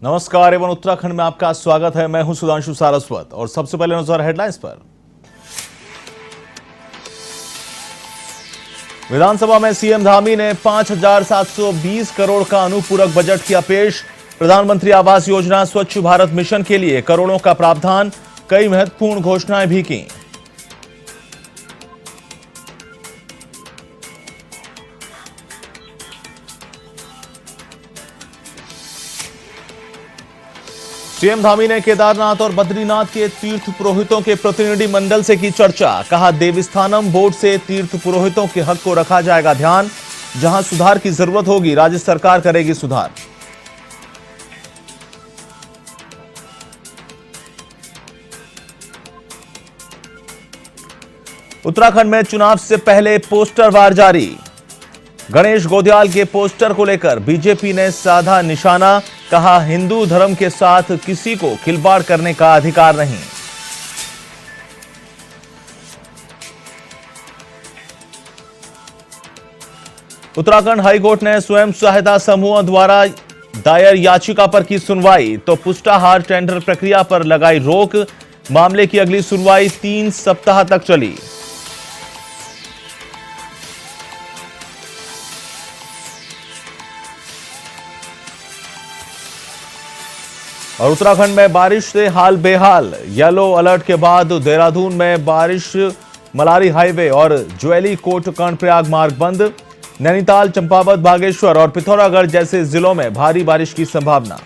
नमस्कार एवं उत्तराखंड में आपका स्वागत है। मैं हूं सुधांशु सारस्वत और सबसे पहले नजर हेडलाइंस पर। विधानसभा में सीएम धामी ने 5,720 करोड़ का अनुपूरक बजट किया पेश। प्रधानमंत्री आवास योजना, स्वच्छ भारत मिशन के लिए करोड़ों का प्रावधान, कई महत्वपूर्ण घोषणाएं भी की। सीएम धामी ने केदारनाथ और बद्रीनाथ के तीर्थ पुरोहितों के प्रतिनिधि मंडल से की चर्चा। कहा, देवस्थानम बोर्ड से तीर्थ पुरोहितों के हक को रखा जाएगा ध्यान। जहां सुधार की जरूरत होगी, राज्य सरकार करेगी सुधार। उत्तराखंड में चुनाव से पहले पोस्टर वार जारी। गणेश गोदियाल के पोस्टर को लेकर बीजेपी ने साधा निशाना। कहा, हिंदू धर्म के साथ किसी को खिलवाड़ करने का अधिकार नहीं। उत्तराखंड हाईकोर्ट ने स्वयं सहायता समूहों द्वारा दायर याचिका पर की सुनवाई, तो पुष्टाहार टेंडर प्रक्रिया पर लगाई रोक। मामले की अगली सुनवाई 3 सप्ताह तक चली। और उत्तराखंड में बारिश से हाल बेहाल। येलो अलर्ट के बाद देहरादून में बारिश, मलारी हाईवे और ज्वेली कोट कर्णप्रयाग मार्ग बंद। नैनीताल, चंपावत, बागेश्वर और पिथौरागढ़ जैसे जिलों में भारी बारिश की संभावना।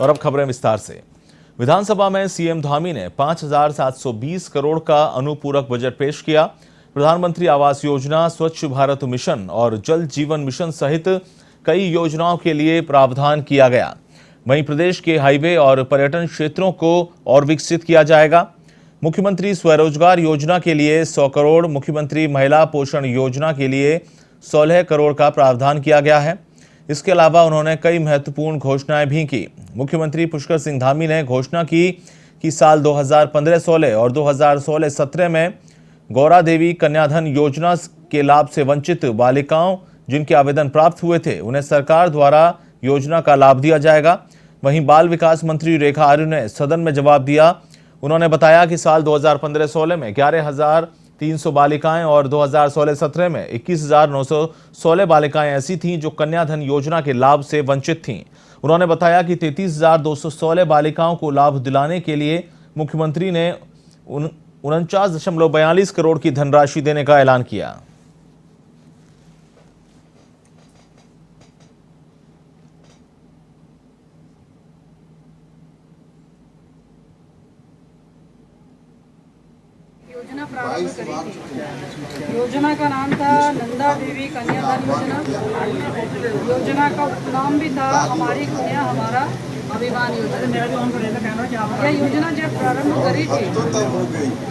और अब खबरें विस्तार से। विधानसभा में सीएम धामी ने 5,720 करोड़ का अनुपूरक बजट पेश किया। प्रधानमंत्री आवास योजना, स्वच्छ भारत मिशन और जल जीवन मिशन सहित कई योजनाओं के लिए प्रावधान किया गया। वहीं प्रदेश के हाईवे और पर्यटन क्षेत्रों को और विकसित किया जाएगा। मुख्यमंत्री स्वरोजगार योजना के लिए 100 करोड़, मुख्यमंत्री महिला पोषण योजना के लिए 16 करोड़ का प्रावधान किया गया है। इसके अलावा उन्होंने कई महत्वपूर्ण घोषणाएं भी की। मुख्यमंत्री पुष्कर सिंह धामी ने घोषणा की कि साल 2015-16 और 2016-17 में गौरा देवी कन्याधन योजना के लाभ से वंचित बालिकाओं जिनके आवेदन प्राप्त हुए थे, उन्हें सरकार द्वारा योजना का लाभ दिया जाएगा। वहीं बाल विकास मंत्री रेखा आर्य ने सदन में जवाब दिया। उन्होंने बताया कि साल 2015-16 में 11,300 बालिकाएं और 2016-17 में 21,916 बालिकाएं ऐसी थीं जो कन्याधन योजना के लाभ से वंचित थीं। उन्होंने बताया कि 33,216 बालिकाओं को लाभ दिलाने के लिए मुख्यमंत्री ने 49.42 करोड़ की धनराशि देने का ऐलान किया। योजना प्रारंभ करी थी। योजना का नाम था नंदा देवी कन्याधन योजना। योजना का नाम भी था हमारी कन्या हमारा अभिमान योजना। यह योजना जब प्रारंभ करी थी, तो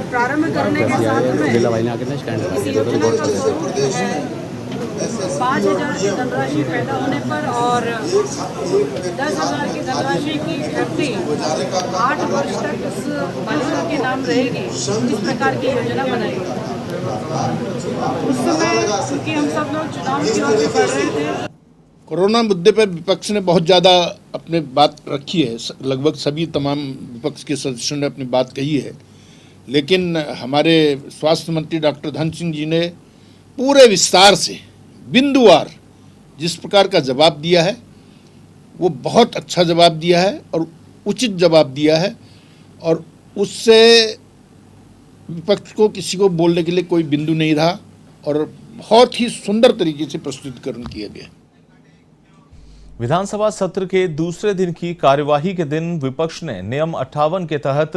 प्रारंभ करने के साथ में इस योजना का स्वरूप है 5,000 की धनराशि पैदा होने पर और 10,000 की धनराशि की इकट्ठी 8 वर्ष तक उस बालिका के नाम रहेगी। इस प्रकार की योजना बनाई। उस समय क्योंकि हम सब लोग चुनाव की ओर बढ़ रहे थे, कोरोना मुद्दे पर विपक्ष ने बहुत ज़्यादा अपने बात रखी है। लगभग सभी तमाम विपक्ष के सदस्यों ने अपनी बात कही है, लेकिन हमारे स्वास्थ्य मंत्री डॉक्टर धन सिंह जी ने पूरे विस्तार से बिंदुवार जिस प्रकार का जवाब दिया है, वो बहुत अच्छा जवाब दिया है और उचित जवाब दिया है। और उससे विपक्ष को किसी को बोलने के लिए कोई बिंदु नहीं रहा और बहुत ही सुंदर तरीके से प्रस्तुतिकरण किया गया। विधानसभा सत्र के दूसरे दिन की कार्यवाही के दिन विपक्ष ने नियम 58 के तहत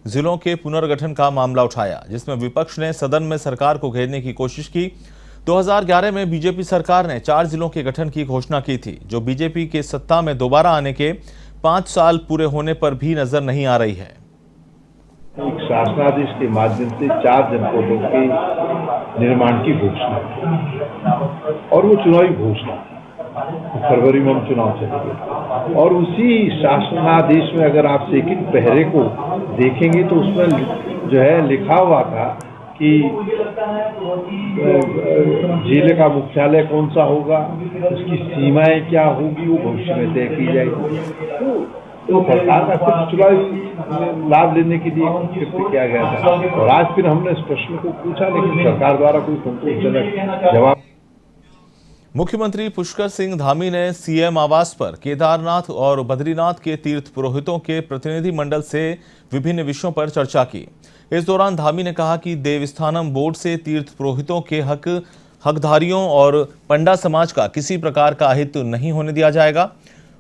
जिलों के पुनर्गठन का मामला उठाया, जिसमें विपक्ष ने सदन में सरकार को घेरने की कोशिश की। 2011 में बीजेपी सरकार ने 4 जिलों के गठन की घोषणा की थी, जो बीजेपी के सत्ता में दोबारा आने के 5 साल पूरे होने पर भी नजर नहीं आ रही है। एक शासनादेश के माध्यम से 4 जनपदों के निर्माण की घोषणा और वो चुनावी घोषणा फरवरी में हम चुनाव चलेंगे। और उसी शासनादेश में अगर आप सेकंड पहरे को देखेंगे तो उसमें जो है लिखा हुआ था कि जिले का मुख्यालय कौन सा होगा, उसकी सीमाएं क्या होगी, वो भविष्य में तय की जाएगी। तो सरकार का सिर्फ चुनावी लाभ लेने के लिए कृत्य किया गया था। और आज फिर हमने इस प्रश्न को पूछा, लेकिन सरकार द्वारा कोई संतोषजनक जवाब। मुख्यमंत्री पुष्कर सिंह धामी ने सीएम आवास पर केदारनाथ और बद्रीनाथ के तीर्थ पुरोहितों के प्रतिनिधि मंडल से विभिन्न विषयों पर चर्चा की। इस दौरान धामी ने कहा कि देवस्थानम बोर्ड से तीर्थ पुरोहितों के हकधारियों और पंडा समाज का किसी प्रकार का अहित नहीं होने दिया जाएगा।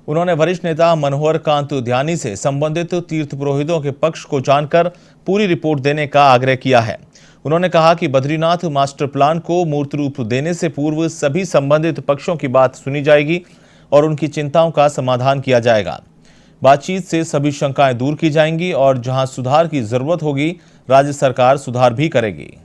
उन्होंने वरिष्ठ नेता मनोहर कांत ध्यानी से संबंधित तीर्थ पुरोहितों के पक्ष को जानकर पूरी रिपोर्ट देने का आग्रह किया है। उन्होंने कहा कि बद्रीनाथ मास्टर प्लान को मूर्त रूप देने से पूर्व सभी संबंधित पक्षों की बात सुनी जाएगी और उनकी चिंताओं का समाधान किया जाएगा। बातचीत से सभी शंकाएं दूर की जाएंगी और जहां सुधार की जरूरत होगी, राज्य सरकार सुधार भी करेगी।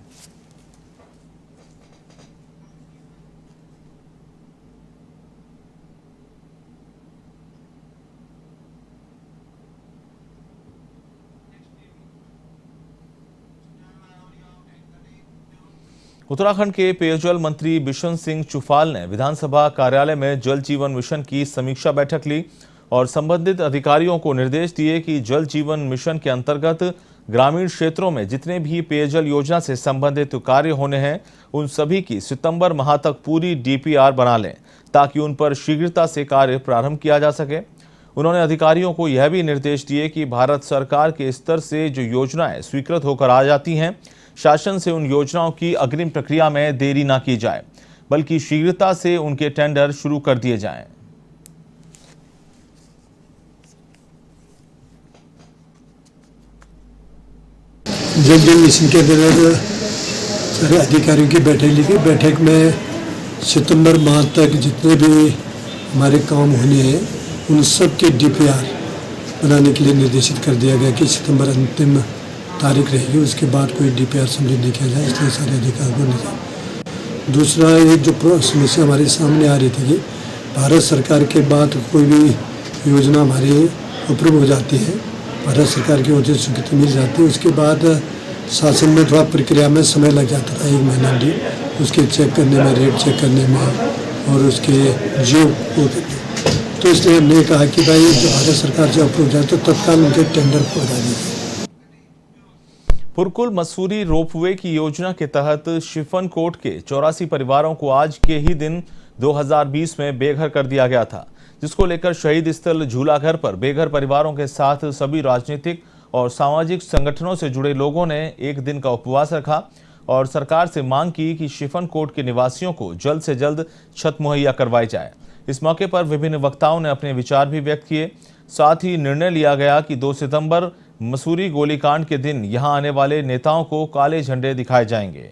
उत्तराखंड के पेयजल मंत्री बिशन सिंह चुफाल ने विधानसभा कार्यालय में जल जीवन मिशन की समीक्षा बैठक ली और संबंधित अधिकारियों को निर्देश दिए कि जल जीवन मिशन के अंतर्गत ग्रामीण क्षेत्रों में जितने भी पेयजल योजना से संबंधित कार्य होने हैं, उन सभी की सितंबर माह तक पूरी डीपीआर बना लें ताकि उन पर शीघ्रता से कार्य प्रारंभ किया जा सके। उन्होंने अधिकारियों को यह भी निर्देश दिए कि भारत सरकार के स्तर से जो योजनाएं स्वीकृत होकर आ जाती हैं, शासन से उन योजनाओं की अग्रिम प्रक्रिया में देरी न की जाए, बल्कि शीघ्रता से उनके टेंडर शुरू कर दिए जाएं। जल जीवन मिशन के अंतर्गत सारे अधिकारियों की बैठक ली गई। बैठक में सितंबर माह तक जितने भी हमारे काम होने हैं, उन सब के डीपीआर बनाने के लिए निर्देशित कर दिया गया कि सितंबर अंतिम तारीख रहेगी, उसके बाद कोई डीपीआर सबमिट नहीं किया जाए, इसलिए सारे अधिकारियों ने। दूसरा, एक जो समस्या हमारे सामने आ रही थी कि भारत सरकार के बाद कोई भी योजना हमारी अप्रूव हो जाती है, भारत सरकार की वजह से स्वीकृति मिल जाती है, उसके बाद शासन में थोड़ा प्रक्रिया में समय लग जाता था, 1 महीना डी उसके चेक करने में, रेट चेक करने में और उसके जियो को करने। तो इसलिए हमने कहा कि भाई जो भारत सरकार से अप्रूव जाए तो तत्काल उनके टेंडर को बता दीजिए। पुरकुल मसूरी रोपवे की योजना के तहत शिफनकोट के 84 परिवारों को आज के ही दिन 2020 में बेघर कर दिया गया था, जिसको लेकर शहीद स्थल झूलाघर पर बेघर परिवारों के साथ सभी राजनीतिक और सामाजिक संगठनों से जुड़े लोगों ने एक दिन का उपवास रखा और सरकार से मांग की कि शिफनकोट के निवासियों को जल्द से जल्द छत मुहैया करवाई जाए। इस मौके पर विभिन्न वक्ताओं ने अपने विचार भी व्यक्त किए। साथ ही निर्णय लिया गया कि 2 सितंबर मसूरी गोलीकांड के दिन यहां आने वाले नेताओं को काले झंडे दिखाए जाएंगे।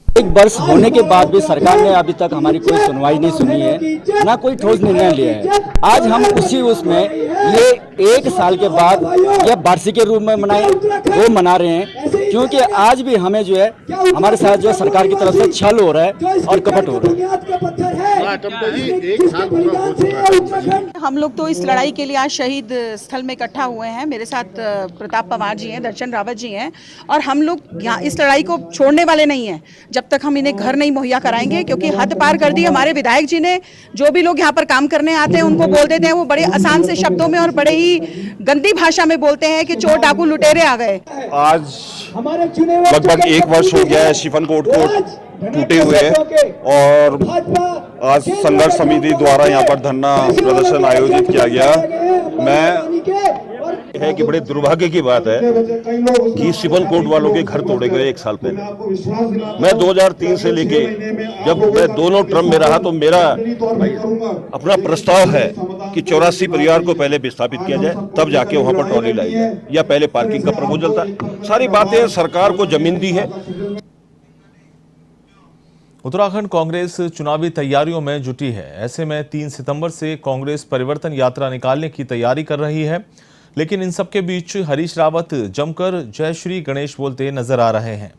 एक वर्ष होने के बाद भी सरकार ने अभी तक हमारी कोई सुनवाई नहीं सुनी है, ना कोई ठोस निर्णय लिया है। आज हम उसमें ये 1 साल के बाद यह वार्षिक के रूप में वो मना रहे हैं, क्योंकि आज भी हमें जो है हमारे साथ जो सरकार की तरफ से छल हो रहा है और कपट हो रहा है। हम लोग तो इस लड़ाई के लिए आज शहीद स्थल में इकट्ठा हुए हैं। मेरे साथ प्रताप पवार जी हैं, दर्शन रावत जी हैं, और हम लोग यहाँ इस लड़ाई को छोड़ने वाले नहीं हैं जब तक हम इन्हें घर नहीं मुहैया कराएंगे, क्योंकि हद पार कर दी हमारे विधायक जी ने। जो भी लोग यहाँ पर काम करने आते हैं उनको बोल देते हैं, वो बड़े आसान से शब्दों में और बड़े ही गंदी भाषा में बोलते हैं कि चोर डाकू लुटेरे आ गए। आज लगभग 1 वर्ष हो गया है शिफनकोट को टूटे हुए और आज संघर्ष समिति द्वारा यहाँ पर धरना प्रदर्शन आयोजित किया गया। मैं है कि बड़े दुर्भाग्य की बात है कि शिफनकोट वालों के घर तोड़े गए 1 साल पहले। मैं 2003 से लेके जब मैं दोनों टर्म में रहा तो मेरा अपना प्रस्ताव है कि 84 परिवार को पहले विस्थापित किया जाए, तब जाके वहां पर ट्रॉली लाई जाए, या पहले पार्किंग का प्रपोजल था। सारी बातें सरकार को जमीन दी है। उत्तराखंड कांग्रेस चुनावी तैयारियों में जुटी है। ऐसे में 3 सितंबर से कांग्रेस परिवर्तन यात्रा निकालने की तैयारी कर रही है, लेकिन इन सबके बीच हरीश रावत जमकर जय श्री गणेश बोलते नजर आ रहे हैं।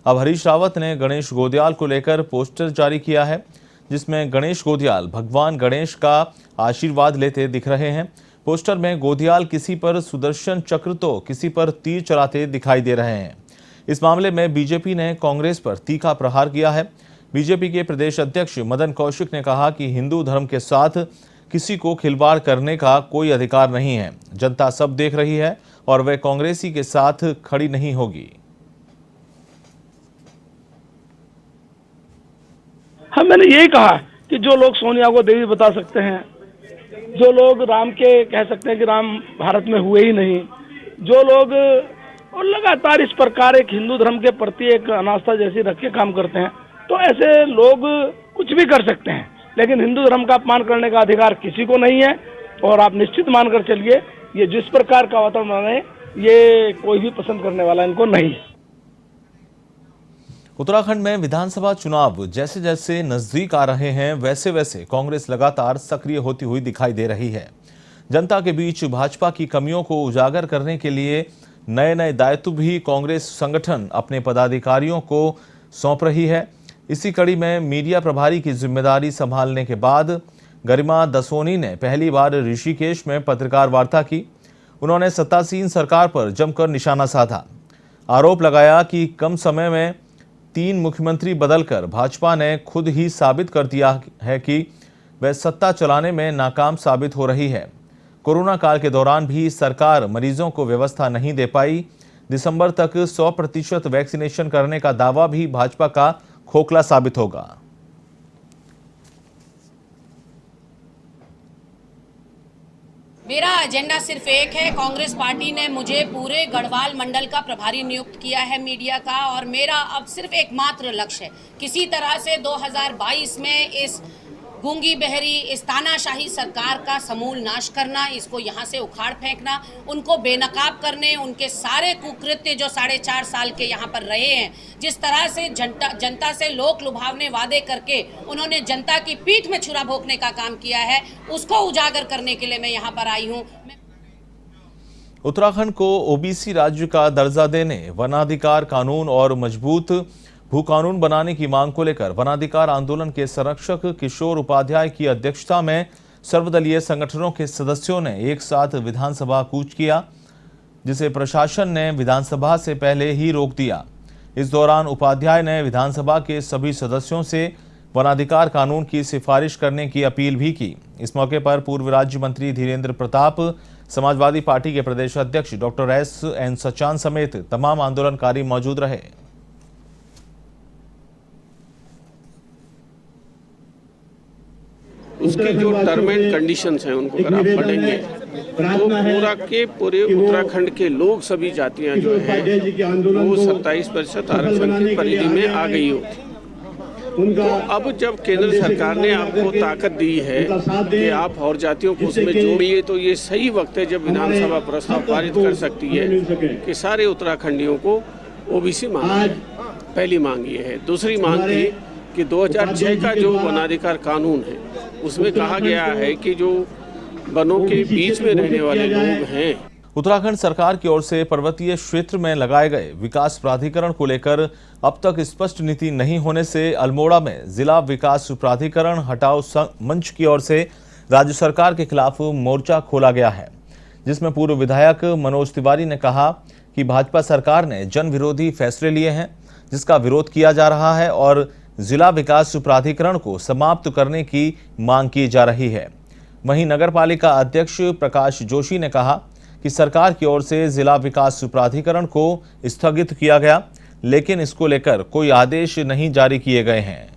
अब हरीश रावत ने गणेश गोदियाल को लेकर पोस्टर जारी किया है, जिसमें गणेश गोदियाल भगवान गणेश का आशीर्वाद लेते दिख रहे हैं। पोस्टर में गोदियाल किसी पर सुदर्शन चक्र तो किसी पर तीर चलाते दिखाई दे रहे हैं। इस मामले में बीजेपी ने कांग्रेस पर तीखा प्रहार किया है। बीजेपी के प्रदेश अध्यक्ष मदन कौशिक ने कहा कि हिंदू धर्म के साथ किसी को खिलवाड़ करने का कोई अधिकार नहीं है। जनता सब देख रही है और वह कांग्रेसी के साथ खड़ी नहीं होगी। हाँ, मैंने यही कहा कि जो लोग सोनिया को देवी बता सकते हैं, जो लोग राम के कह सकते हैं कि राम भारत में हुए ही नहीं, जो लोग और लगातार इस प्रकार एक हिंदू धर्म के प्रति एक अनास्था जैसी रख के काम करते हैं, तो ऐसे लोग कुछ भी कर सकते हैं, लेकिन हिंदू धर्म का अपमान करने का अधिकार किसी को नहीं है। और आप निश्चित मानकर चलिए, ये जिस प्रकार का वातावरण है, ये कोई भी पसंद करने वाला इनको नहीं है। उत्तराखंड में विधानसभा चुनाव जैसे जैसे नजदीक आ रहे हैं, वैसे वैसे कांग्रेस लगातार सक्रिय होती हुई दिखाई दे रही है। जनता के बीच भाजपा की कमियों को उजागर करने के लिए नए नए दायित्व भी कांग्रेस संगठन अपने पदाधिकारियों को सौंप रही है। इसी कड़ी में मीडिया प्रभारी की जिम्मेदारी संभालने के बाद गरिमा दसोनी ने पहली बार ऋषिकेश में पत्रकार वार्ता की। उन्होंने सत्तासीन सरकार पर जमकर निशाना साधा। आरोप लगाया कि कम समय में 3 मुख्यमंत्री बदलकर भाजपा ने खुद ही साबित कर दिया है कि वह सत्ता चलाने में नाकाम साबित हो रही है। कोरोना काल के दौरान भी सरकार मरीजों को व्यवस्था नहीं दे पाई। दिसंबर तक 100% वैक्सीनेशन करने का दावा भी भाजपा का खोखला साबित होगा। मेरा एजेंडा सिर्फ एक है। कांग्रेस पार्टी ने मुझे पूरे गढ़वाल मंडल का प्रभारी नियुक्त किया है मीडिया का, और मेरा अब सिर्फ एकमात्र लक्ष्य है किसी तरह से 2022 में इस गूंगी बहरी इस तानाशाही सरकार का समूल नाश करना, इसको यहाँ से उखाड़ फेंकना, उनको बेनकाब करने, उनके सारे कुकृत्य जो 4.5 साल के यहाँ पर रहे हैं, जिस तरह से जनता से लोक लुभावने वादे करके उन्होंने जनता की पीठ में छुरा भोंकने का काम किया है, उसको उजागर करने के लिए मैं यहाँ पर आई हूँ। उत्तराखंड को ओबीसी राज्य का दर्जा देने, वनाधिकार कानून और मजबूत भू कानून बनाने की मांग को लेकर वनाधिकार आंदोलन के संरक्षक किशोर उपाध्याय की अध्यक्षता में सर्वदलीय संगठनों के सदस्यों ने एक साथ विधानसभा कूच किया, जिसे प्रशासन ने विधानसभा से पहले ही रोक दिया। इस दौरान उपाध्याय ने विधानसभा के सभी सदस्यों से वनाधिकार कानून की सिफारिश करने की अपील भी की। इस मौके पर पूर्व राज्य मंत्री धीरेन्द्र प्रताप, समाजवादी पार्टी के प्रदेश अध्यक्ष डॉक्टर एस.एन. सचान समेत तमाम आंदोलनकारी मौजूद रहे। उसके जो टर्म एंड कंडीशंस हैं उनको अगर आप पढ़ेंगे तो पूरा के पूरे उत्तराखंड के लोग, सभी जातियां जो हैं वो 27% आरक्षण की परिधि में आ गई होती। तो अब जब केंद्र सरकार ने आपको ताकत दी है कि आप और जातियों को उसमें जोड़िए, तो ये सही वक्त है जब विधानसभा प्रस्ताव पारित कर सकती है कि सारे उत्तराखंडियों को ओबीसी मांग। पहली मांग ये है। दूसरी मांग थी कि 2006 का जो वनाधिकार कानून है उसमें कहा गया है कि जो वनों के बीच में रहने वाले लोग हैं। उत्तराखंड सरकार की ओर से पर्वतीय क्षेत्र में लगाए गए विकास प्राधिकरण को लेकर अब तक स्पष्ट नीति नहीं होने से अल्मोड़ा में जिला विकास प्राधिकरण हटाओ मंच की ओर से राज्य सरकार के खिलाफ मोर्चा खोला गया है, जिसमें पूर्व विधायक मनोज तिवारी ने कहा कि भाजपा सरकार ने जन विरोधी फैसले लिए हैं, जिसका विरोध किया जा रहा है और जिला विकास प्राधिकरण को समाप्त करने की मांग की जा रही है। वहीं नगरपालिका अध्यक्ष प्रकाश जोशी ने कहा कि सरकार की ओर से जिला विकास प्राधिकरण को स्थगित किया गया, लेकिन इसको लेकर कोई आदेश नहीं जारी किए गए हैं।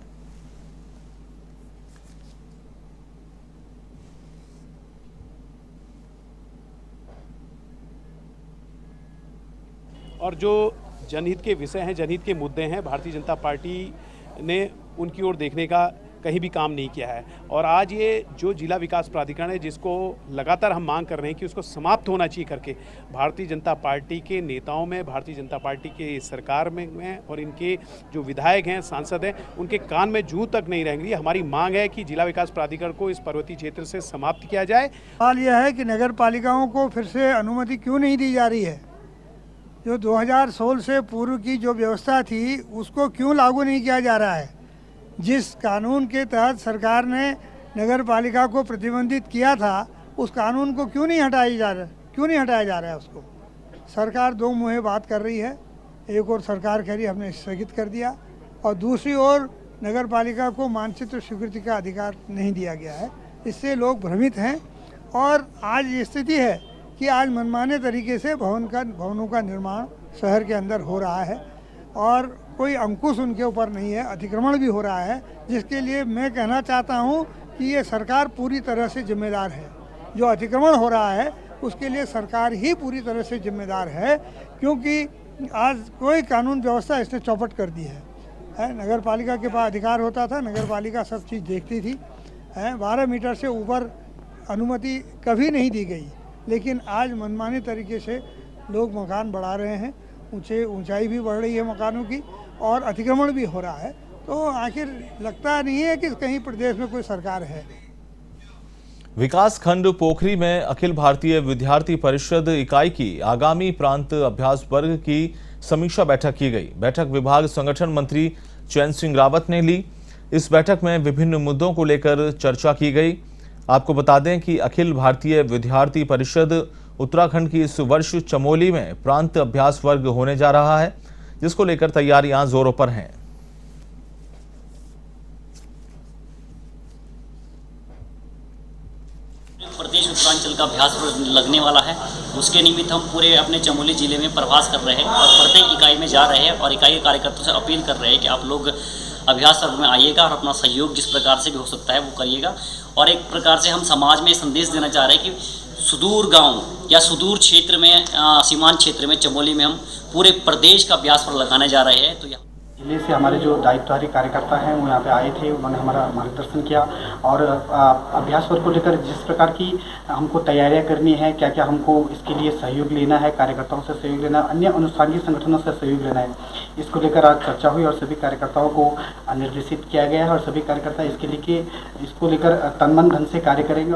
और जो जनहित के विषय हैं, जनहित के मुद्दे हैं, भारतीय जनता पार्टी ने उनकी ओर देखने का कहीं भी काम नहीं किया है। और आज ये जो जिला विकास प्राधिकरण है, जिसको लगातार हम मांग कर रहे हैं कि उसको समाप्त होना चाहिए करके, भारतीय जनता पार्टी के नेताओं में, भारतीय जनता पार्टी के सरकार में और इनके जो विधायक हैं, सांसद हैं, उनके कान में जूं तक नहीं रहेंगी। हमारी मांग है कि जिला विकास प्राधिकरण को इस पर्वतीय क्षेत्र से समाप्त किया जाए। सवाल यह है कि नगर पालिकाओं को फिर से अनुमति क्यों नहीं दी जा रही है? जो 2016 से पूर्व की जो व्यवस्था थी उसको क्यों लागू नहीं किया जा रहा है। जिस कानून के तहत सरकार ने नगर पालिका को प्रतिबंधित किया था उस कानून को क्यों नहीं हटाया जा रहा है उसको। सरकार दो मुहे बात कर रही है, एक और सरकार कह रही है हमने स्थगित कर दिया, और दूसरी ओर नगर पालिका को मानचित्र स्वीकृति का अधिकार नहीं दिया गया है। इससे लोग भ्रमित हैं और आज ये स्थिति है कि आज मनमाने तरीके से भवनों का निर्माण शहर के अंदर हो रहा है और कोई अंकुश उनके ऊपर नहीं है, अतिक्रमण भी हो रहा है, जिसके लिए मैं कहना चाहता हूँ कि ये सरकार पूरी तरह से जिम्मेदार है। जो अतिक्रमण हो रहा है उसके लिए सरकार ही पूरी तरह से जिम्मेदार है, क्योंकि आज कोई कानून व्यवस्था इसने चौपट कर दी है। नगर पालिका के पास अधिकार होता था, नगर पालिका सब चीज़ देखती थी। 12 मीटर से ऊपर अनुमति कभी नहीं दी गई, लेकिन आज मनमाने तरीके से लोग मकान बढ़ा रहे हैं, ऊंचाई भी बढ़ रही है मकानों की और अतिक्रमण भी हो रहा है। तो आखिर लगता नहीं है कि कहीं प्रदेश में कोई सरकार है। विकास खंड पोखरी में अखिल भारतीय विद्यार्थी परिषद इकाई की आगामी प्रांत अभ्यास वर्ग की समीक्षा बैठक की गई। बैठक विभाग संगठन मंत्री चैन सिंह रावत ने ली। इस बैठक में विभिन्न मुद्दों को लेकर चर्चा की गई। आपको बता दें कि अखिल भारतीय विद्यार्थी परिषद उत्तराखंड की इस वर्ष चमोली में प्रांत अभ्यास वर्ग होने जा रहा है, जिसको लेकर तैयारियां जोरों पर हैं। प्रदेश उत्तरांचल का अभ्यास लगने वाला है, उसके निमित्त हम पूरे अपने चमोली जिले में प्रवास कर रहे हैं और प्रत्येक इकाई में जा रहे हैं और इकाई कार्यकर्ताओं से अपील कर रहे हैं कि आप लोग अभ्यास वर्ग में आइएगा और अपना सहयोग जिस प्रकार से भी हो सकता है वो करिएगा। और एक प्रकार से हम समाज में संदेश देना चाह रहे हैं कि सुदूर गांव या सुदूर क्षेत्र में सीमांत क्षेत्र में चमोली में हम पूरे प्रदेश का अभ्यास वर्ग लगाने जा रहे हैं। तो जिले से हमारे जो दायित्वधारी कार्यकर्ता हैं वो यहाँ पे आए थे, उन्होंने हमारा मार्गदर्शन किया और अभ्यास वर्ग को लेकर जिस प्रकार की हमको तैयारियां करनी है, क्या क्या हमको इसके लिए सहयोग लेना है, कार्यकर्ताओं से सहयोग लेना है, अन्य अनुषंगिक संगठनों से सहयोग लेना है, इसको लेकर आज चर्चा हुई और सभी कार्यकर्ताओं को निर्देशित किया गया है और सभी कार्यकर्ता इसको लेकर तन-मन धन से कार्य करेंगे।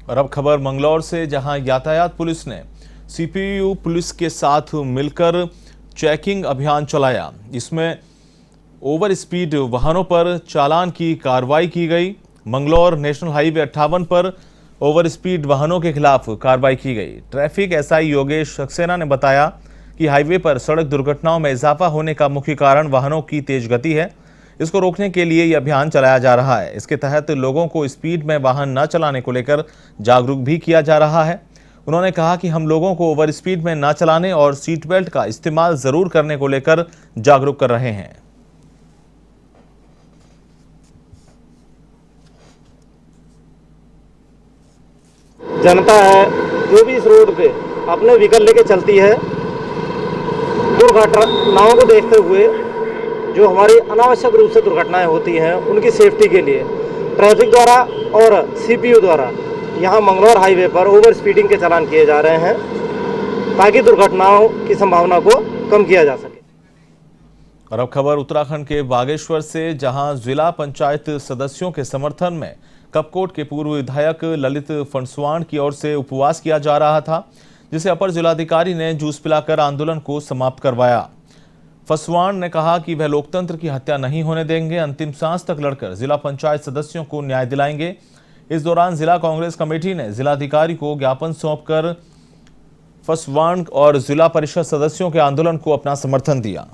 और अब खबर मंगलौर से, जहां यातायात पुलिस ने सीपीयू पुलिस के साथ मिलकर चेकिंग अभियान चलाया। इसमें ओवर स्पीड वाहनों पर चालान की कार्रवाई की गई। मंगलौर नेशनल हाईवे 58 पर ओवर स्पीड वाहनों के खिलाफ कार्रवाई की गई। ट्रैफिक एसआई योगेश सक्सेना ने बताया कि हाईवे पर सड़क दुर्घटनाओं में इजाफा होने का मुख्य कारण वाहनों की तेज गति है। इसको रोकने के लिए यह अभियान चलाया जा रहा है। इसके तहत लोगों को स्पीड में वाहन न चलाने को लेकर जागरूक भी किया जा रहा है। उन्होंने कहा कि हम लोगों को ओवर स्पीड में न चलाने और सीट बेल्ट का इस्तेमाल जरूर करने को लेकर जागरूक कर रहे हैं। जनता है जो भी इस रोड पे अपने व्हीकल लेके चलती है, दुर्घटनाओं को देखते हुए जो हमारी अनावश्यक रूप से दुर्घटनाएं होती हैं उनकी सेफ्टी के लिए ट्रैफिक द्वारा और सीपीयू द्वारा यहाँ मंगलौर हाईवे पर ओवर स्पीडिंग के चालान किए जा रहे हैं ताकि दुर्घटनाओं की संभावना को कम किया जा सके। और अब खबर उत्तराखंड के बागेश्वर से, जहां जिला पंचायत सदस्यों के समर्थन में कपकोट के पूर्व विधायक ललित फणसवाण की ओर से उपवास किया जा रहा था, जिसे अपर जिलाधिकारी ने जूस पिलाकर आंदोलन को समाप्त करवाया। फसवाण ने कहा कि वह लोकतंत्र की हत्या नहीं होने देंगे, अंतिम सांस तक लड़कर जिला पंचायत सदस्यों को न्याय दिलाएंगे। इस दौरान जिला कांग्रेस कमेटी ने जिलाधिकारी को ज्ञापन सौंपकर फसवाण और जिला परिषद सदस्यों के आंदोलन को अपना समर्थन दिया।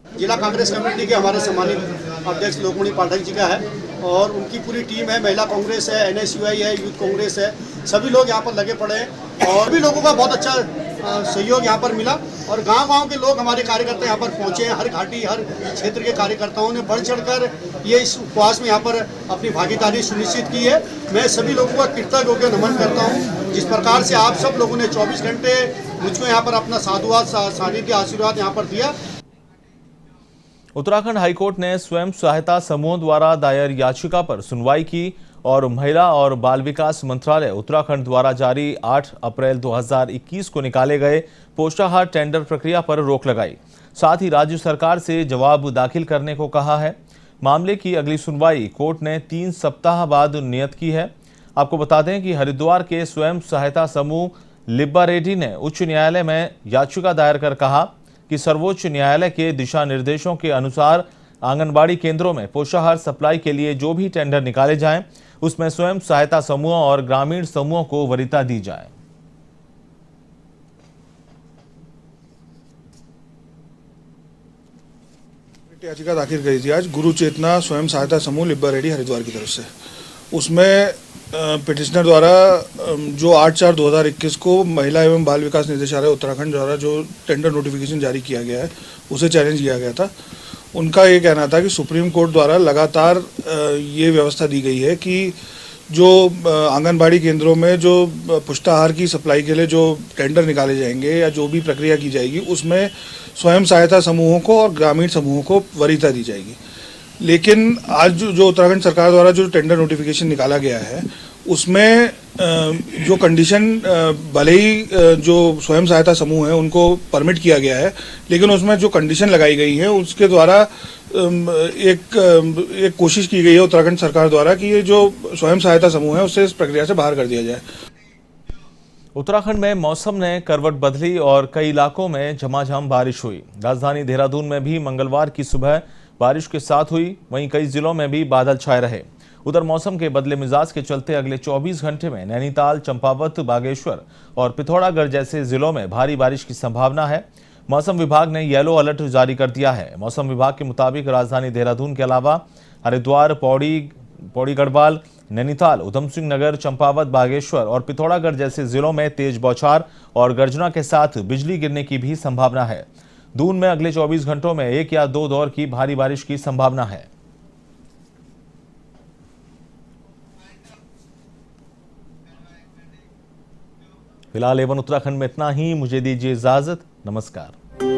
जिला कांग्रेस कमेटी के हमारे सम्मानित अध्यक्ष लोकमणि पाठक जी का है और उनकी पूरी टीम है। महिला कांग्रेस है, एनएसयूआई है, यूथ कांग्रेस है, सभी लोग यहाँ पर लगे पड़े हैं और भी लोगों का बहुत अच्छा सहयोग यहाँ पर मिला और गांव-गांव के लोग हमारे कार्यकर्ता यहाँ पर पहुँचे हैं। हर घाटी हर क्षेत्र के कार्यकर्ताओं ने बढ़ चढ़कर ये इस उपवास में यहाँ पर अपनी भागीदारी सुनिश्चित की है। मैं सभी लोगों का कृतज्ञ होकर नमन करता हूँ। जिस प्रकार से आप सब लोगों ने 24 घंटे मुझको यहाँ पर अपना साधुवाद सानिध्य आशीर्वाद यहाँ पर दिया। उत्तराखंड हाईकोर्ट ने स्वयं सहायता समूहों द्वारा दायर याचिका पर सुनवाई की और महिला और बाल विकास मंत्रालय उत्तराखंड द्वारा जारी 8 अप्रैल 2021 को निकाले गए पोषाहार टेंडर प्रक्रिया पर रोक लगाई। साथ ही राज्य सरकार से जवाब दाखिल करने को कहा है। मामले की अगली सुनवाई कोर्ट ने 3 सप्ताह बाद नियत की है। आपको बता दें कि हरिद्वार के स्वयं सहायता समूह लिब्बा रेड्डी ने उच्च न्यायालय में याचिका दायर कर कहा कि सर्वोच्च न्यायालय के दिशा निर्देशों के अनुसार आंगनबाड़ी केंद्रों में पोषाहार सप्लाई के लिए जो भी टेंडर निकाले जाएं, उसमें स्वयं सहायता समूह और ग्रामीण समूहों को वरीयता दी जाए। याचिका दाखिल करी थी आज गुरु चेतना स्वयं सहायता समूह लिब्बा रेड्डी हरिद्वार की तरफ से। उसमें पिटिशनर द्वारा जो 8/4/2021 को महिला एवं बाल विकास निदेशालय उत्तराखंड द्वारा जो टेंडर नोटिफिकेशन जारी किया गया है उसे चैलेंज किया गया था। उनका ये कहना था कि सुप्रीम कोर्ट द्वारा लगातार ये व्यवस्था दी गई है कि जो आंगनबाड़ी केंद्रों में जो पुष्टाहार की सप्लाई के लिए जो टेंडर निकाले जाएंगे या जो भी प्रक्रिया की जाएगी उसमें स्वयं सहायता समूहों को और ग्रामीण समूहों को वरीयता दी जाएगी। लेकिन आज जो उत्तराखंड सरकार द्वारा जो टेंडर नोटिफिकेशन निकाला गया है उसमें जो कंडीशन भले ही जो स्वयं सहायता समूह है उनको परमिट किया गया है, लेकिन उसमें जो कंडीशन लगाई गई है उसके द्वारा एक कोशिश की गई है उत्तराखंड सरकार द्वारा कि ये जो स्वयं सहायता समूह है उससे इस प्रक्रिया से बाहर कर दिया जाए। उत्तराखंड में मौसम ने करवट बदली और कई इलाकों में झमाझम बारिश हुई। राजधानी देहरादून में भी मंगलवार की सुबह बारिश के साथ हुई, वहीं कई जिलों में भी बादल छाए रहे। उधर मौसम के बदले मिजाज के चलते अगले 24 घंटे में नैनीताल, चंपावत, बागेश्वर और पिथौरागढ़ जैसे जिलों में भारी बारिश की संभावना है। मौसम विभाग ने येलो अलर्ट जारी कर दिया है। मौसम विभाग के मुताबिक राजधानी देहरादून के अलावा हरिद्वार, पौड़ी गढ़वाल, नैनीताल, उधम सिंह नगर, चंपावत, बागेश्वर और पिथौरागढ़ जैसे जिलों में तेज बौछार और गर्जना के साथ बिजली गिरने की भी संभावना है। दून में अगले 24 घंटों में 1 या 2 दौर की भारी बारिश की संभावना है। फिलहाल A1 उत्तराखंड में इतना ही। मुझे दीजिए इजाजत। नमस्कार।